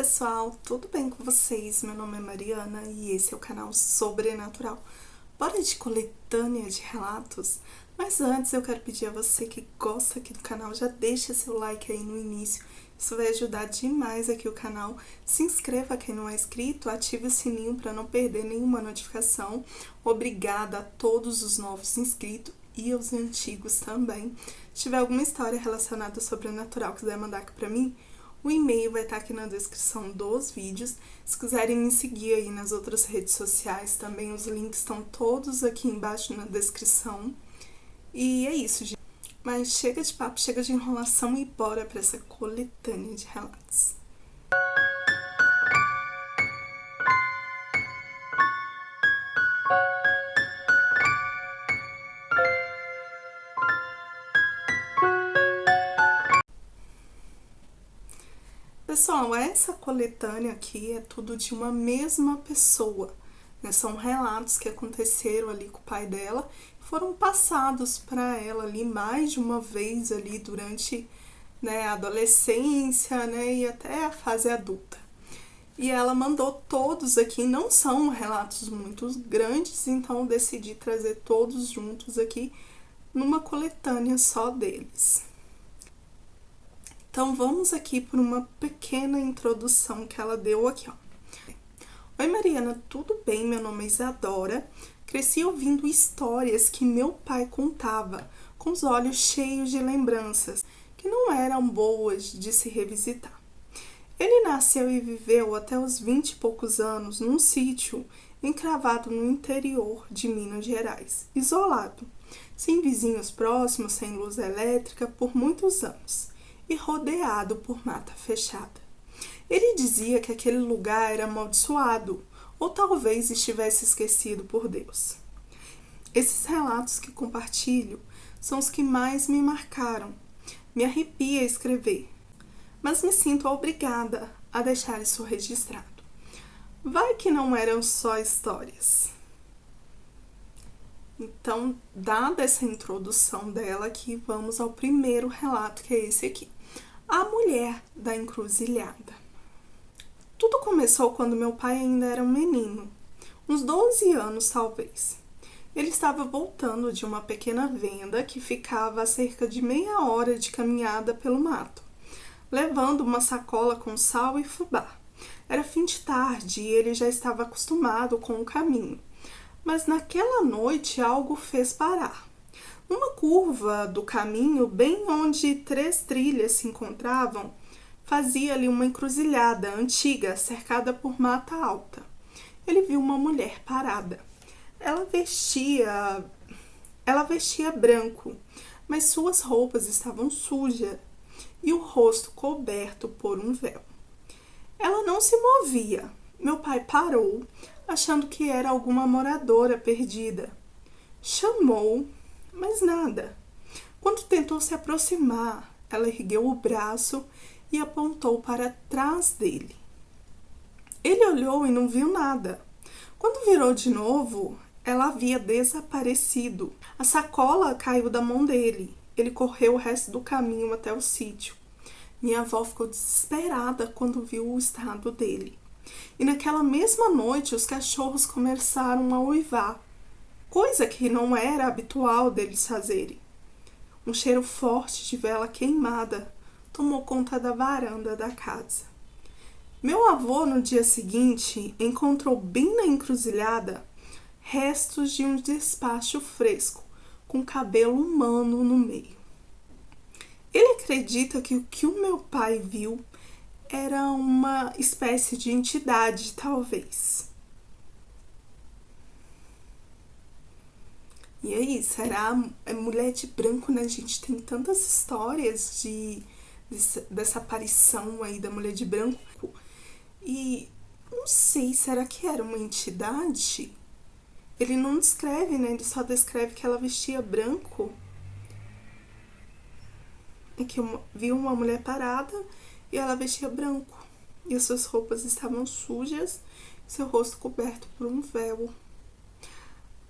pessoal, tudo bem com vocês? Meu nome é Mariana e esse é o canal Sobrenatural. Bora de coletânea de relatos? Mas antes eu quero pedir a você que gosta aqui do canal, já deixa seu like aí no início. Isso vai ajudar demais aqui o canal. Se inscreva quem não é inscrito, ative o sininho para não perder nenhuma notificação. Obrigada a todos os novos inscritos e aos antigos também. Se tiver alguma história relacionada ao sobrenatural que quiser mandar aqui pra mim, o e-mail vai estar aqui na descrição dos vídeos. Se quiserem me seguir aí nas outras redes sociais também, os links estão todos aqui embaixo na descrição. E é isso, gente. Mas chega de papo, chega de enrolação e bora para essa coletânea de relatos. Pessoal, essa coletânea aqui é tudo de uma mesma pessoa, né? São relatos que aconteceram ali com o pai dela, foram passados para ela ali mais de uma vez ali durante, né, a adolescência, né, e até a fase adulta. E ela mandou todos aqui, não são relatos muito grandes, então eu decidi trazer todos juntos aqui numa coletânea só deles. Então, vamos aqui por uma pequena introdução que ela deu aqui, ó. Oi, Mariana, tudo bem? Meu nome é Isadora. Cresci ouvindo histórias que meu pai contava, com os olhos cheios de lembranças, que não eram boas de se revisitar. Ele nasceu e viveu até os 20 e poucos anos num sítio encravado no interior de Minas Gerais, isolado, sem vizinhos próximos, sem luz elétrica por muitos anos e rodeado por mata fechada. Ele dizia que aquele lugar era amaldiçoado ou talvez estivesse esquecido por Deus. Esses relatos que compartilho são os que mais me marcaram. Me arrepia escrever, mas me sinto obrigada a deixar isso registrado. Vai que não eram só histórias. Então, dada essa introdução dela aqui, vamos ao primeiro relato, que é esse aqui. A Mulher da Encruzilhada. Tudo começou quando meu pai ainda era um menino, uns 12 anos talvez. Ele estava voltando de uma pequena venda que ficava a cerca de meia hora de caminhada pelo mato, levando uma sacola com sal e fubá. Era fim de tarde e ele já estava acostumado com o caminho, mas naquela noite algo fez parar. Numa curva do caminho, bem onde 3 trilhas se encontravam, fazia ali uma encruzilhada antiga, cercada por mata alta. Ele viu uma mulher parada. Ela vestia branco, mas suas roupas estavam sujas e o rosto coberto por um véu. Ela não se movia. Meu pai parou, achando que era alguma moradora perdida. Chamou, mas nada. Quando tentou se aproximar, ela ergueu o braço e apontou para trás dele. Ele olhou e não viu nada. Quando virou de novo, ela havia desaparecido. A sacola caiu da mão dele. Ele correu o resto do caminho até o sítio. Minha avó ficou desesperada quando viu o estado dele. E naquela mesma noite, os cachorros começaram a uivar, coisa que não era habitual deles fazerem. Um cheiro forte de vela queimada tomou conta da varanda da casa. Meu avô, no dia seguinte, encontrou bem na encruzilhada restos de um despacho fresco, com cabelo humano no meio. Ele acredita que o que o meu pai viu era uma espécie de entidade, talvez. E aí, será mulher de branco, né? A gente tem tantas histórias dessa aparição aí da mulher de branco. E não sei, será que era uma entidade? Ele não descreve, né? Ele só descreve que ela vestia branco. É que viu uma mulher parada e ela vestia branco. E as suas roupas estavam sujas, seu rosto coberto por um véu.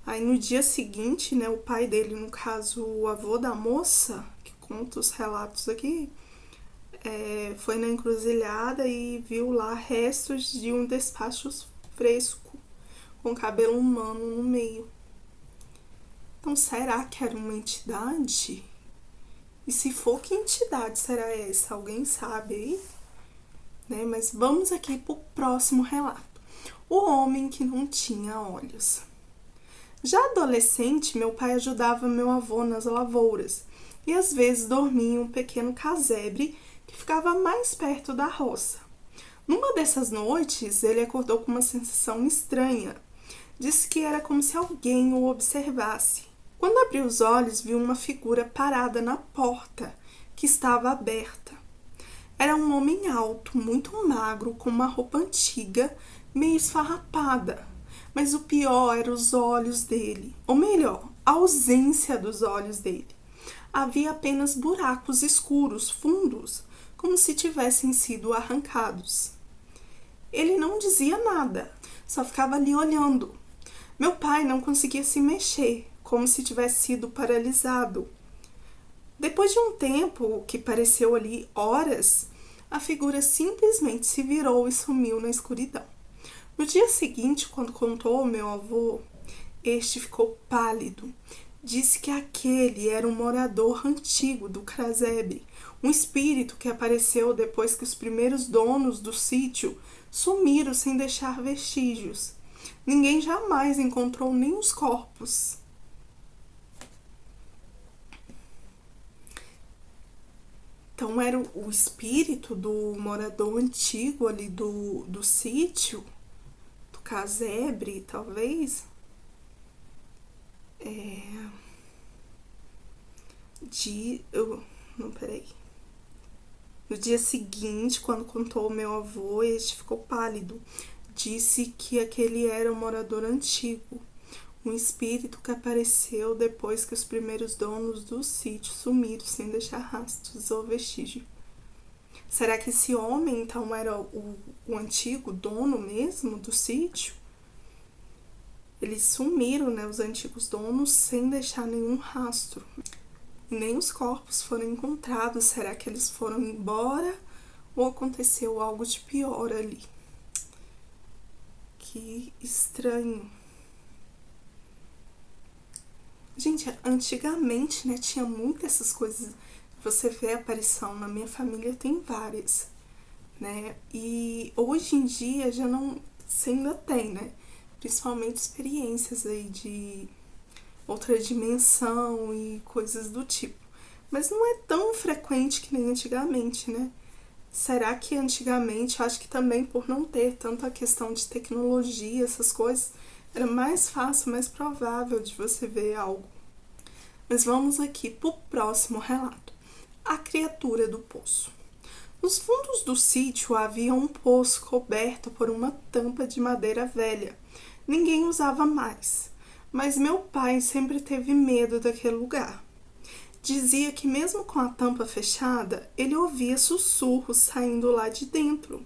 Aí no dia seguinte, né, o pai dele, no caso o avô da moça, que conta os relatos aqui, foi na encruzilhada e viu lá restos de um despacho fresco, com cabelo humano no meio. Então, será que era uma entidade? E se for, que entidade será essa? Alguém sabe aí? Né? Mas vamos aqui para o próximo relato. O homem que não tinha olhos. Já adolescente, meu pai ajudava meu avô nas lavouras e às vezes dormia em um pequeno casebre que ficava mais perto da roça. Numa dessas noites, ele acordou com uma sensação estranha. Disse que era como se alguém o observasse. Quando abriu os olhos, viu uma figura parada na porta, que estava aberta. Era um homem alto, muito magro, com uma roupa antiga, meio esfarrapada. Mas o pior eram os olhos dele, ou melhor, a ausência dos olhos dele. Havia apenas buracos escuros, fundos, como se tivessem sido arrancados. Ele não dizia nada, só ficava ali olhando. Meu pai não conseguia se mexer, como se tivesse sido paralisado. Depois de um tempo, que pareceu ali horas, a figura simplesmente se virou e sumiu na escuridão. No dia seguinte, quando contou ao meu avô, este ficou pálido. Disse que aquele era um morador antigo do casebre, um espírito que apareceu depois que os primeiros donos do sítio sumiram sem deixar vestígios. Ninguém jamais encontrou nem os corpos. Então era o espírito do morador antigo ali do sítio, do casebre, talvez. Não, peraí. No dia seguinte, quando contou ao meu avô, este ficou pálido. Disse que aquele era um morador antigo, um espírito que apareceu depois que os primeiros donos do sítio sumiram sem deixar rastros ou vestígio. Será que esse homem, então, era o antigo dono mesmo do sítio? Eles sumiram, né, os antigos donos, sem deixar nenhum rastro. E nem os corpos foram encontrados. Será que eles foram embora ou aconteceu algo de pior ali? Que estranho. Gente, antigamente, né, tinha muitas essas coisas. Você vê a aparição, na minha família tem várias, né? E hoje em dia já não, você ainda tem, né? Principalmente experiências aí de outra dimensão e coisas do tipo. Mas não é tão frequente que nem antigamente, né? Será que antigamente, eu acho que também por não ter tanta questão de tecnologia, essas coisas, era mais fácil, mais provável de você ver algo. Mas vamos aqui para o próximo relato. A criatura do poço. Nos fundos do sítio havia um poço coberto por uma tampa de madeira velha. Ninguém usava mais, mas meu pai sempre teve medo daquele lugar. Dizia que mesmo com a tampa fechada, ele ouvia sussurros saindo lá de dentro.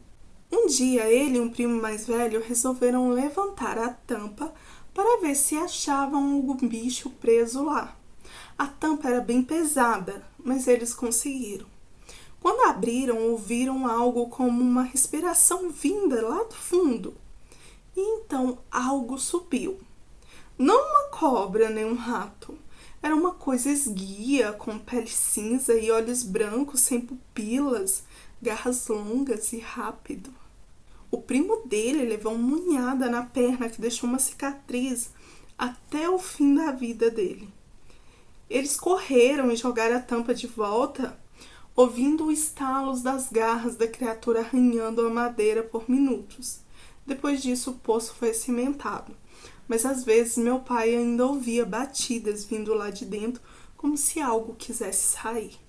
Um dia ele e um primo mais velho resolveram levantar a tampa para ver se achavam algum bicho preso lá. A tampa era bem pesada, mas eles conseguiram. Quando abriram, ouviram algo como uma respiração vinda lá do fundo. E então algo subiu. Não uma cobra nem um rato. Era uma coisa esguia, com pele cinza e olhos brancos sem pupilas, garras longas e rápido. O primo dele levou uma unhada na perna que deixou uma cicatriz até o fim da vida dele. Eles correram e jogaram a tampa de volta, ouvindo o estalos das garras da criatura arranhando a madeira por minutos. Depois disso, o poço foi cimentado. Mas às vezes meu pai ainda ouvia batidas vindo lá de dentro, como se algo quisesse sair.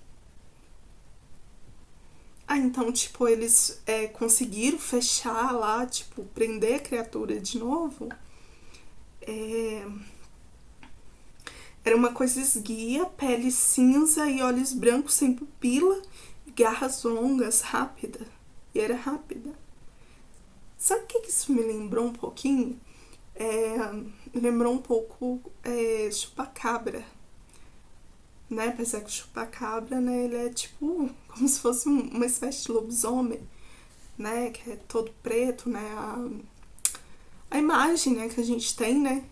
Então, tipo, eles conseguiram fechar lá, tipo, prender a criatura de novo. Era uma coisa esguia, pele cinza e olhos brancos sem pupila, garras longas, rápida. E era rápida. Sabe o que isso me lembrou um pouquinho? Me lembrou um pouco chupacabra. né? Apesar que o chupacabra, né, ele é tipo como se fosse uma espécie de lobisomem, né? Que é todo preto, né? A imagem, né, que a gente tem, né?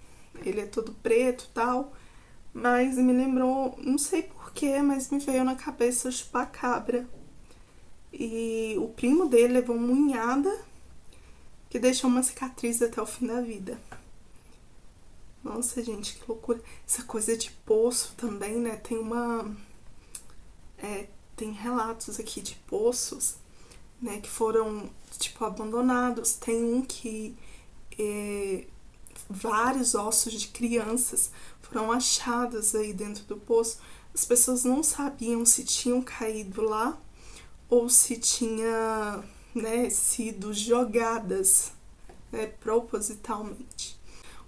Ele é todo preto e tal. Mas me lembrou, não sei porquê, mas me veio na cabeça o chupacabra. E o primo dele levou uma unhada que deixou uma cicatriz até o fim da vida. Nossa, gente, que loucura. Essa coisa de poço também, né? Tem relatos aqui de poços, né? Que foram, tipo, abandonados. Tem um que vários ossos de crianças foram achados aí dentro do poço. As pessoas não sabiam se tinham caído lá ou se tinha, né, sido jogadas, né, propositalmente.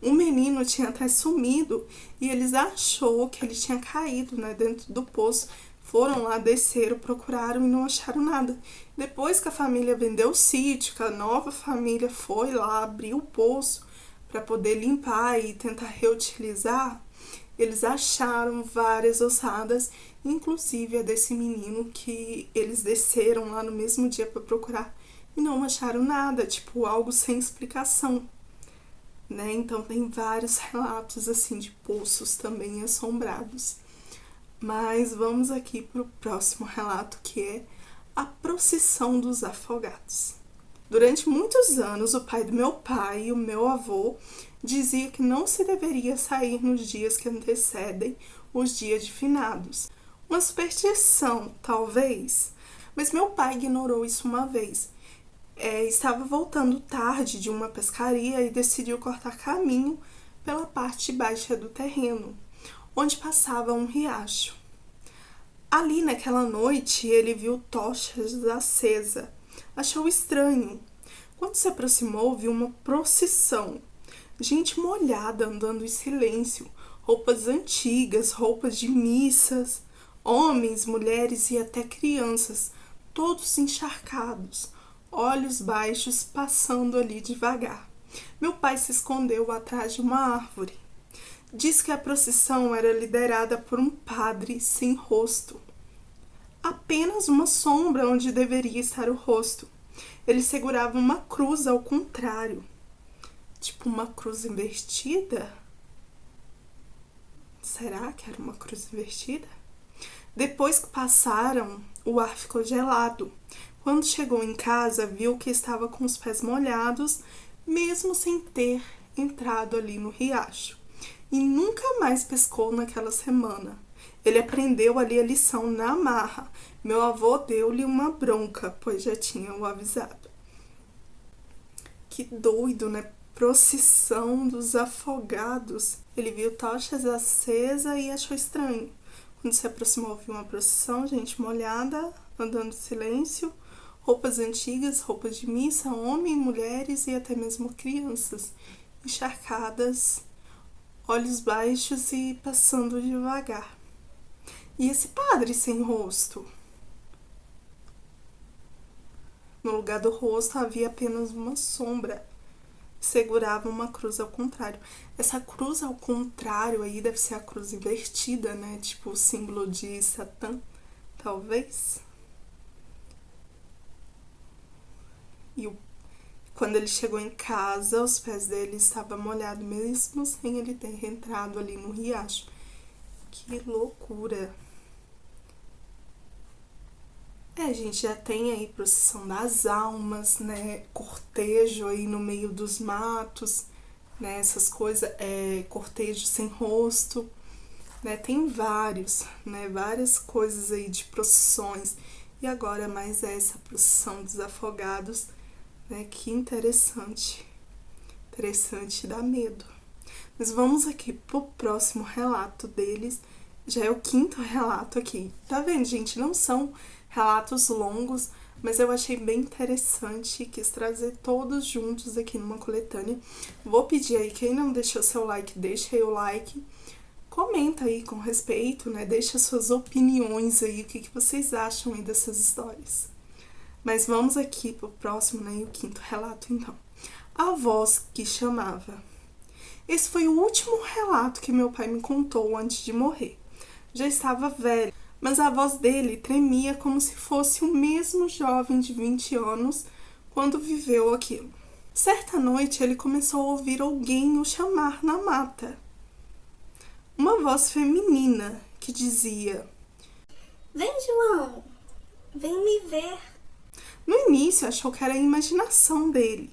Um menino tinha até sumido e eles achou que ele tinha caído, né, dentro do poço. Foram lá, desceram, procuraram e não acharam nada. Depois que a família vendeu o sítio, que a nova família foi lá, abriu o poço para poder limpar e tentar reutilizar, eles acharam várias ossadas, inclusive a desse menino que eles desceram lá no mesmo dia para procurar e não acharam nada, tipo algo sem explicação, né? Então tem vários relatos assim de poços também assombrados. Mas vamos aqui para o próximo relato, que é a procissão dos afogados. Durante muitos anos, o pai do meu pai e o meu avô dizia que não se deveria sair nos dias que antecedem os dias de finados. Uma superstição, talvez, mas meu pai ignorou isso uma vez. Estava voltando tarde de uma pescaria e decidiu cortar caminho pela parte baixa do terreno, onde passava um riacho. Ali naquela noite ele viu tochas acesas. Achou estranho. Quando se aproximou, viu uma procissão. Gente molhada andando em silêncio, roupas antigas, roupas de missas, homens, mulheres e até crianças, todos encharcados, olhos baixos passando ali devagar. Meu pai se escondeu atrás de uma árvore. Diz que a procissão era liderada por um padre sem rosto. Apenas uma sombra onde deveria estar o rosto. Ele segurava uma cruz ao contrário. Tipo uma cruz invertida? Será que era uma cruz invertida? Depois que passaram, o ar ficou gelado. Quando chegou em casa, viu que estava com os pés molhados, mesmo sem ter entrado ali no riacho. E nunca mais pescou naquela semana. Ele aprendeu ali a lição na marra. Meu avô deu-lhe uma bronca, pois já tinha o avisado. Que doido, né? Procissão dos afogados. Ele viu tochas acesas e achou estranho. Quando se aproximou, viu uma procissão, gente molhada, andando em silêncio, roupas antigas, roupas de missa, homens, mulheres e até mesmo crianças, encharcadas, olhos baixos e passando devagar. E esse padre sem rosto? No lugar do rosto havia apenas uma sombra. Segurava uma cruz ao contrário. Essa cruz ao contrário aí deve ser a cruz invertida, né? Tipo o símbolo de Satã, talvez. E quando ele chegou em casa, os pés dele estavam molhados, mesmo sem ele ter entrado ali no riacho. Que loucura! A gente já tem aí procissão das almas, né? Cortejo aí no meio dos matos, né? Essas coisas, cortejo sem rosto, né? Tem vários, né? Várias coisas aí de procissões. E agora mais essa procissão dos afogados, né? Que interessante. Interessante, dá medo. Mas vamos aqui pro próximo relato deles. Já é o 5º relato aqui. Tá vendo, gente? Não são relatos longos, mas eu achei bem interessante e quis trazer todos juntos aqui numa coletânea. Vou pedir aí, quem não deixou seu like, deixa aí o like. Comenta aí com respeito, né? Deixa suas opiniões aí, o que vocês acham aí dessas histórias. Mas vamos aqui pro próximo, né? E o 5º relato, então. A voz que chamava. Esse foi o último relato que meu pai me contou antes de morrer. já estava velho, mas a voz dele tremia como se fosse o mesmo jovem de 20 anos quando viveu aquilo. Certa noite ele começou a ouvir alguém o chamar na mata. Uma voz feminina que dizia: Vem, João, vem me ver. No início achou que era a imaginação dele,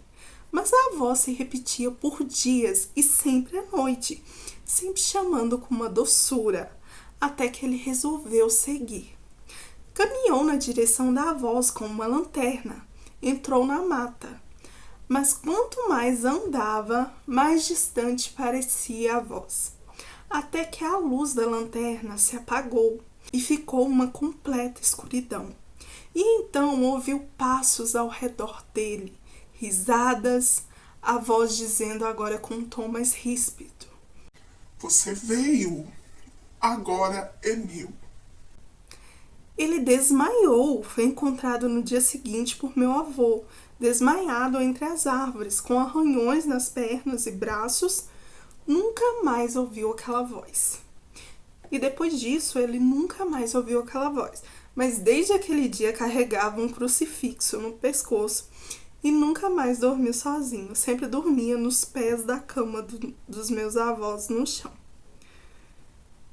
mas a voz se repetia por dias e sempre à noite, sempre chamando com uma doçura, até que ele resolveu seguir. Caminhou na direção da voz com uma lanterna, entrou na mata, mas quanto mais andava, mais distante parecia a voz, até que a luz da lanterna se apagou e ficou uma completa escuridão. E então ouviu passos ao redor dele, risadas, a voz dizendo agora com um tom mais ríspido: Você veio, agora é meu. Ele desmaiou, foi encontrado no dia seguinte por meu avô, desmaiado entre as árvores, com arranhões nas pernas e braços. Nunca mais ouviu aquela voz. E depois disso, ele nunca mais ouviu aquela voz. Mas desde aquele dia carregava um crucifixo no pescoço e nunca mais dormiu sozinho. Sempre dormia nos pés da cama dos meus avós no chão.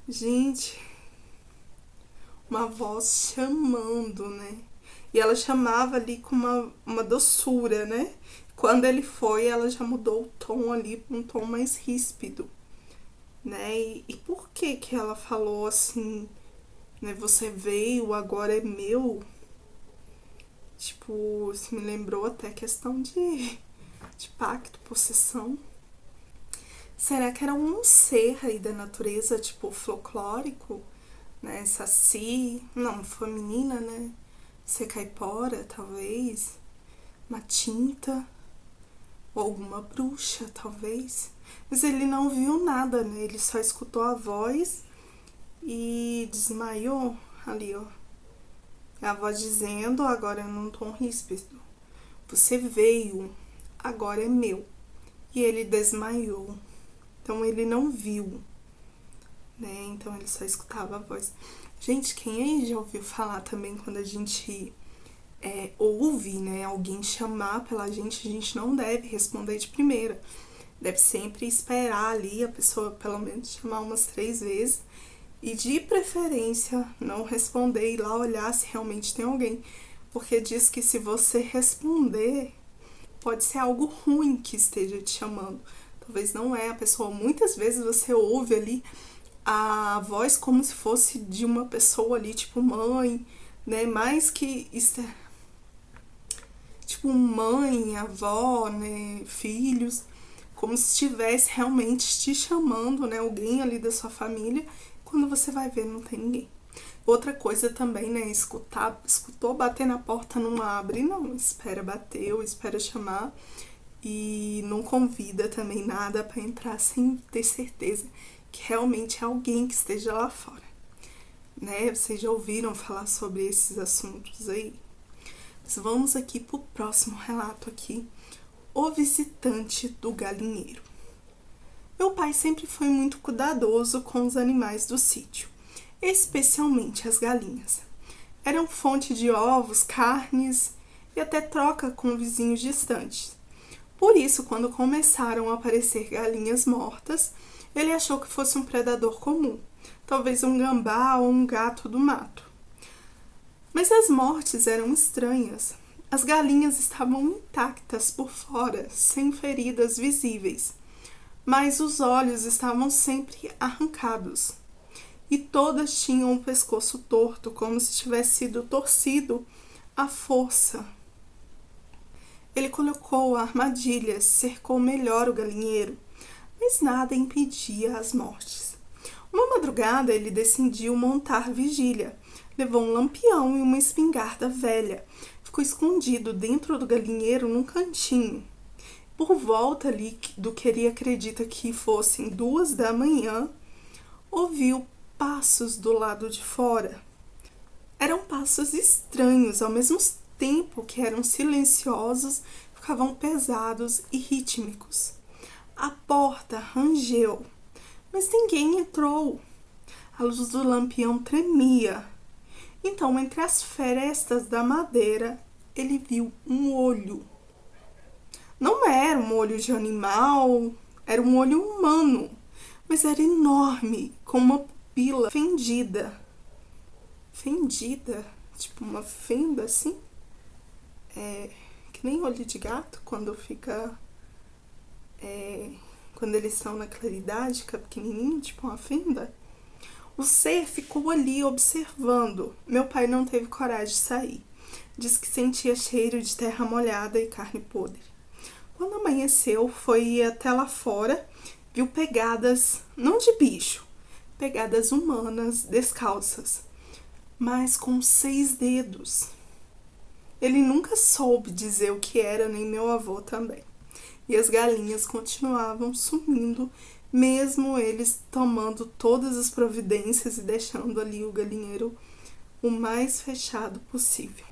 Gente, uma voz chamando, né? E ela chamava ali com uma doçura, né? Quando ele foi, ela já mudou o tom ali para um tom mais ríspido, né? E por que que ela falou assim, né? Você veio, agora é meu. Tipo, isso me lembrou até questão de pacto, possessão. Será que era um ser aí da natureza, tipo, folclórico? Né? Saci, não, foi menina, né? Ser caipora, talvez. Uma tinta. Ou alguma bruxa, talvez. Mas ele não viu nada, né? Ele só escutou a voz e desmaiou ali, ó. A voz dizendo, agora num tom ríspido: Você veio, agora é meu. E ele desmaiou. Então ele não viu, né? Então ele só escutava a voz. Gente, quem aí já ouviu falar também quando a gente ouve, né, alguém chamar pela gente, a gente não deve responder de primeira. Deve sempre esperar ali a pessoa pelo menos chamar umas 3 vezes e de preferência não responder e ir lá olhar se realmente tem alguém. Porque diz que se você responder, pode ser algo ruim que esteja te chamando. Talvez não é a pessoa. Muitas vezes você ouve ali a voz como se fosse de uma pessoa ali, tipo mãe, né? Mais que tipo mãe, avó, né? Filhos, como se estivesse realmente te chamando, né? Alguém ali da sua família. Quando você vai ver, não tem ninguém. Outra coisa também, né? Escutou bater na porta, não abre, não. Espera bater ou espera chamar. E não convida também nada para entrar sem ter certeza que realmente é alguém que esteja lá fora, né? Vocês já ouviram falar sobre esses assuntos aí? Mas vamos aqui pro próximo relato aqui. O visitante do galinheiro. Meu pai sempre foi muito cuidadoso com os animais do sítio, especialmente as galinhas. Eram fonte de ovos, carnes e até troca com vizinhos distantes. Por isso, quando começaram a aparecer galinhas mortas, ele achou que fosse um predador comum, talvez um gambá ou um gato do mato. Mas as mortes eram estranhas. As galinhas estavam intactas por fora, sem feridas visíveis, mas os olhos estavam sempre arrancados. E todas tinham o pescoço torto, como se tivesse sido torcido à força. Ele colocou armadilhas, cercou melhor o galinheiro, mas nada impedia as mortes. Uma madrugada ele decidiu montar vigília. Levou um lampião e uma espingarda velha. Ficou escondido dentro do galinheiro num cantinho. Por volta ali do que ele acredita que fossem 2 da manhã, ouviu passos do lado de fora. Eram passos estranhos, ao mesmo tempo que eram silenciosos, ficavam pesados e rítmicos. A porta rangeu, mas ninguém entrou. A luz do lampião tremia. Então, entre as frestas da madeira, ele viu um olho. Não era um olho de animal, era um olho humano, mas era enorme, com uma pupila fendida. Fendida? Tipo uma fenda assim? Que nem olho de gato, quando fica... quando eles estão na claridade, fica pequenininho, tipo uma fenda. O ser ficou ali observando. Meu pai não teve coragem de sair. Diz que sentia cheiro de terra molhada e carne podre. Quando amanheceu, foi até lá fora, viu pegadas, não de bicho, pegadas humanas descalças, mas com 6 dedos. Ele nunca soube dizer o que era, nem meu avô também. E as galinhas continuavam sumindo, mesmo eles tomando todas as providências e deixando ali o galinheiro o mais fechado possível.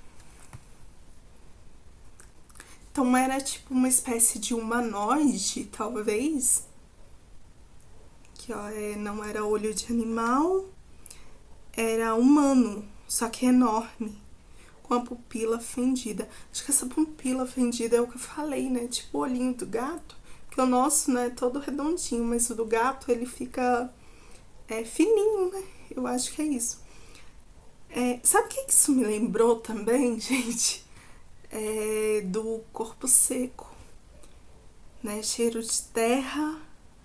Então era tipo uma espécie de humanoide, talvez, que não era olho de animal, era humano, só que enorme, com a pupila fendida. Acho que essa pupila fendida é o que eu falei, né? Tipo o olhinho do gato, que o nosso, né, é todo redondinho, mas o do gato ele fica fininho, né? Eu acho que é isso. Sabe o que isso me lembrou também, gente? Do corpo seco, né? Cheiro de terra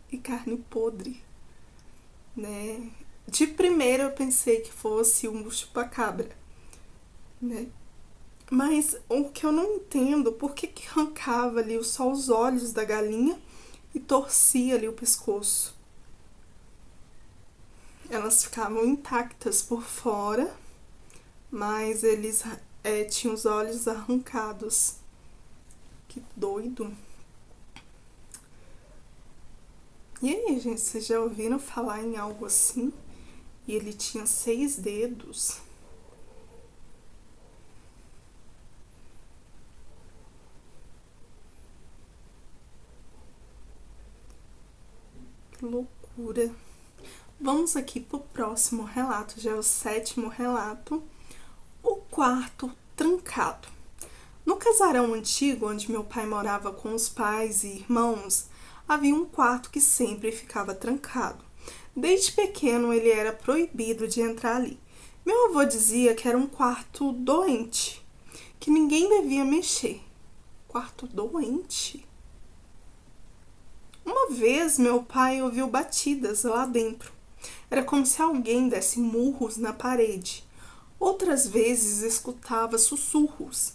e carne podre, né? De primeiro eu pensei que fosse um chupacabra, né? Mas o que eu não entendo, por que arrancava ali só os olhos da galinha e torcia ali o pescoço? Elas ficavam intactas por fora, mas eles tinham os olhos arrancados. Que doido. E aí, gente, vocês já ouviram falar em algo assim? E ele tinha 6 dedos. Que loucura. Vamos aqui pro próximo relato, já é o 7º relato. O quarto trancado. No casarão antigo, onde meu pai morava com os pais e irmãos, havia um quarto que sempre ficava trancado. Desde pequeno ele era proibido de entrar ali. Meu avô dizia que era um quarto doente, que ninguém devia mexer. Quarto doente? Uma vez meu pai ouviu batidas lá dentro. Era como se alguém desse murros na parede. Outras vezes escutava sussurros.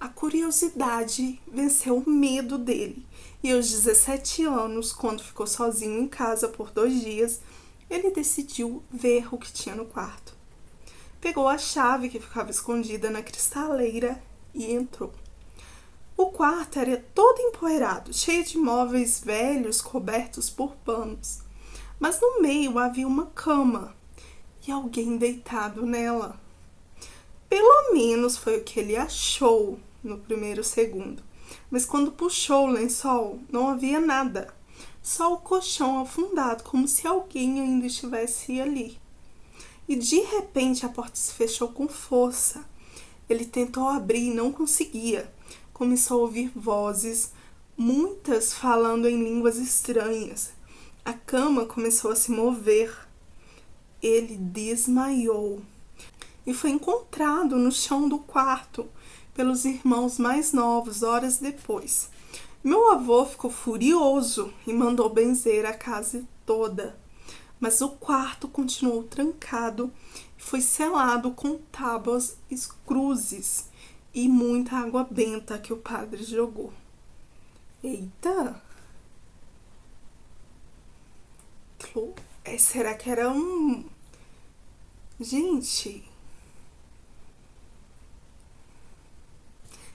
A curiosidade venceu o medo dele, e aos 17 anos, quando ficou sozinho em casa por 2 dias, ele decidiu ver o que tinha no quarto. Pegou a chave que ficava escondida na cristaleira e entrou. O quarto era todo empoeirado, cheio de móveis velhos cobertos por panos. Mas no meio havia uma cama e alguém deitado nela. Pelo menos foi o que ele achou no primeiro segundo. Mas quando puxou o lençol, não havia nada. Só o colchão afundado, como se alguém ainda estivesse ali. E de repente a porta se fechou com força. Ele tentou abrir e não conseguia. Começou a ouvir vozes, muitas falando em línguas estranhas. A cama começou a se mover. Ele desmaiou e foi encontrado no chão do quarto pelos irmãos mais novos horas depois. Meu avô ficou furioso e mandou benzer a casa toda, mas o quarto continuou trancado e foi selado com tábuas e cruzes e muita água benta que o padre jogou. Eita! Será que era um... Gente...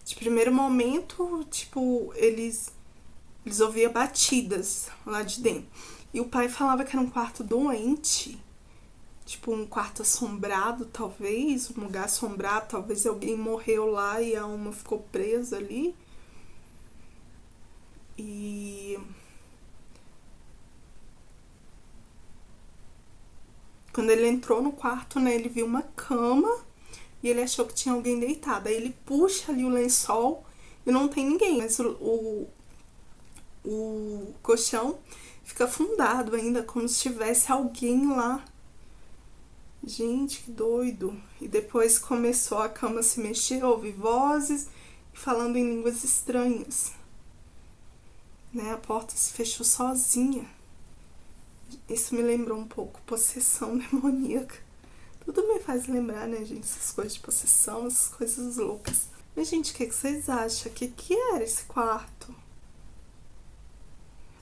De primeiro momento, tipo, eles ouviam batidas lá de dentro. E o pai falava que era um quarto doente. Tipo, um quarto assombrado, talvez. Um lugar assombrado. Talvez alguém morreu lá e a alma ficou presa ali. E... Quando ele entrou no quarto, né, ele viu uma cama e ele achou que tinha alguém deitado. Aí ele puxa ali o lençol e não tem ninguém, mas o colchão fica afundado ainda, como se tivesse alguém lá. Gente, que doido. E depois começou a cama a se mexer, ouvi vozes e falando em línguas estranhas. Né? A porta se fechou sozinha. Isso me lembrou um pouco possessão demoníaca. Tudo me faz lembrar, né, gente? Essas coisas de possessão, essas coisas loucas. Mas, gente, o que vocês acham? O que era esse quarto?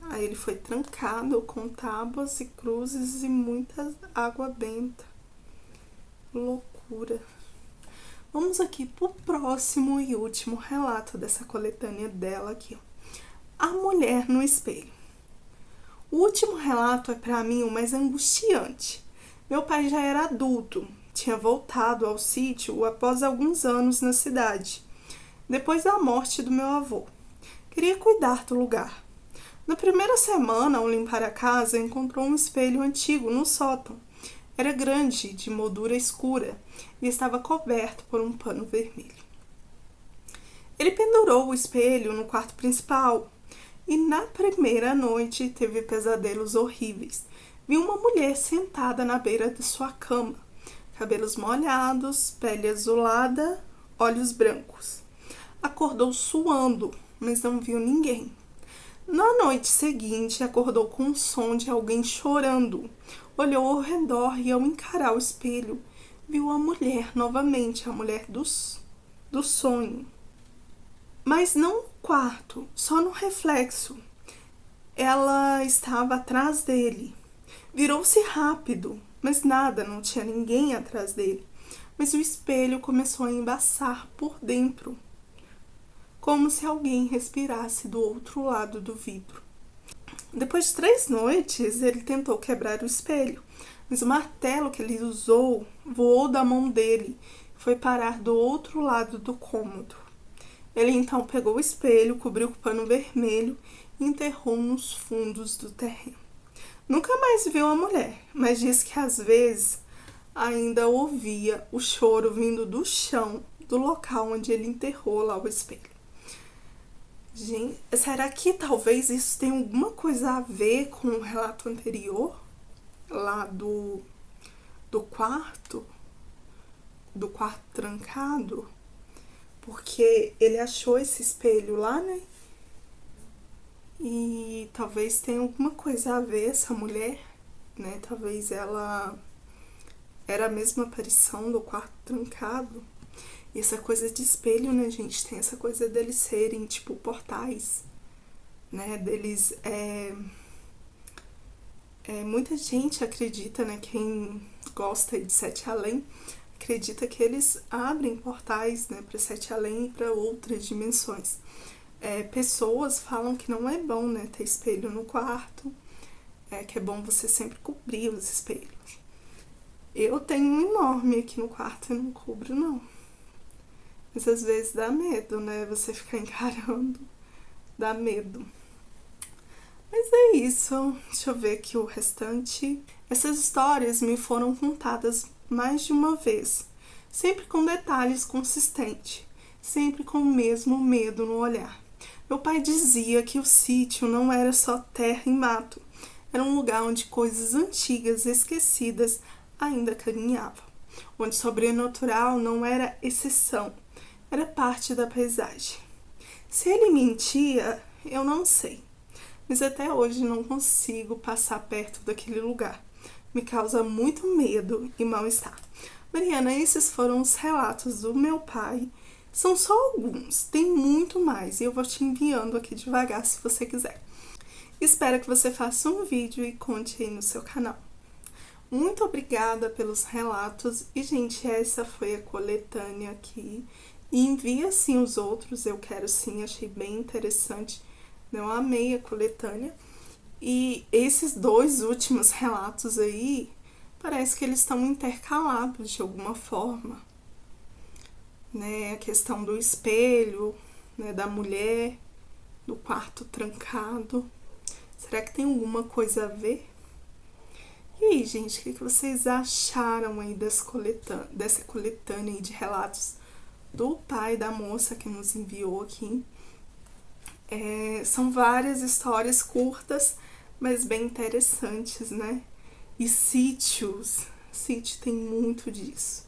Aí ele foi trancado com tábuas e cruzes e muita água benta. Loucura. Vamos aqui pro próximo e último relato dessa coletânea dela aqui. A mulher no espelho. O último relato é para mim o mais angustiante. Meu pai já era adulto, tinha voltado ao sítio após alguns anos na cidade, depois da morte do meu avô. Queria cuidar do lugar. Na primeira semana, ao limpar a casa, encontrou um espelho antigo no sótão. Era grande, de moldura escura, e estava coberto por um pano vermelho. Ele pendurou o espelho no quarto principal, e na primeira noite teve pesadelos horríveis. Viu uma mulher sentada na beira de sua cama, cabelos molhados, pele azulada, olhos brancos. Acordou suando, mas não viu ninguém. Na noite seguinte, acordou com o som de alguém chorando. Olhou ao redor e, ao encarar o espelho, viu a mulher novamente, a mulher do sonho. Mas não no quarto, só no reflexo. Ela estava atrás dele. Virou-se rápido, mas nada, não tinha ninguém atrás dele. Mas o espelho começou a embaçar por dentro, como se alguém respirasse do outro lado do vidro. Depois de 3 noites, ele tentou quebrar o espelho, mas o martelo que ele usou voou da mão dele e foi parar do outro lado do cômodo. Ele então pegou o espelho, cobriu com pano vermelho e enterrou nos fundos do terreno. Nunca mais viu a mulher, mas disse que às vezes ainda ouvia o choro vindo do chão do local onde ele enterrou lá o espelho. Gente, será que talvez isso tenha alguma coisa a ver com o relato anterior? Lá do quarto trancado? Porque ele achou esse espelho lá, né? E talvez tenha alguma coisa a ver essa mulher, né? Talvez ela era a mesma aparição do quarto trancado. E essa coisa de espelho, né, gente? Tem essa coisa deles serem, tipo, portais, né? Deles, muita gente acredita, né? Quem gosta de Sete Além, acredita que eles abrem portais, né? Para Sete Além e para outras dimensões. Pessoas falam que não é bom, né? Ter espelho no quarto, que é bom você sempre cobrir os espelhos. Eu tenho um enorme aqui no quarto e não cubro, não. Mas às vezes dá medo, né? Você ficar encarando. Dá medo. Mas é isso. Deixa eu ver aqui o restante. Essas histórias me foram contadas mais de uma vez. Sempre com detalhes consistentes. Sempre com o mesmo medo no olhar. Meu pai dizia que o sítio não era só terra e mato. Era um lugar onde coisas antigas e esquecidas ainda caminhavam. Onde sobrenatural não era exceção. Era parte da paisagem. Se ele mentia, eu não sei. Mas até hoje não consigo passar perto daquele lugar. Me causa muito medo e mal-estar. Mariana, esses foram os relatos do meu pai. São só alguns, tem muito mais. E eu vou te enviando aqui devagar se você quiser. Espero que você faça um vídeo e conte aí no seu canal. Muito obrigada pelos relatos. E, gente, essa foi a coletânea aqui. E envia sim os outros, eu quero sim, achei bem interessante. Eu amei a coletânea. E esses 2 últimos relatos aí, parece que eles estão intercalados de alguma forma. Né? A questão do espelho, né? Da mulher, do quarto trancado. Será que tem alguma coisa a ver? E aí, gente, o que vocês acharam aí dessa coletânea aí de relatos do pai da moça que nos enviou aqui? São várias histórias curtas, mas bem interessantes, né? E sítio tem muito disso.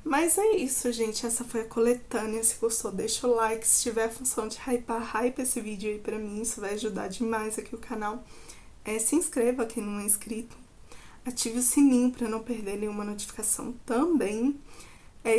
Mas é isso, gente, essa foi a coletânea. Se gostou, deixa o like. Se tiver a função de hype esse vídeo aí pra mim, isso vai ajudar demais aqui o canal. Se inscreva quem não é inscrito. Ative o sininho para não perder nenhuma notificação também.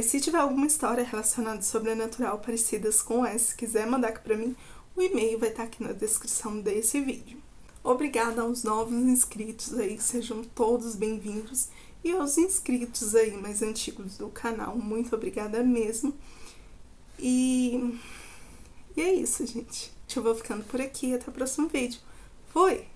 Se tiver alguma história relacionada ao sobrenatural parecidas com essa, se quiser mandar aqui pra mim, o e-mail vai estar aqui na descrição desse vídeo. Obrigada aos novos inscritos aí, sejam todos bem-vindos. E aos inscritos aí mais antigos do canal, muito obrigada mesmo. E é isso, gente. Eu vou ficando por aqui, até o próximo vídeo. Fui!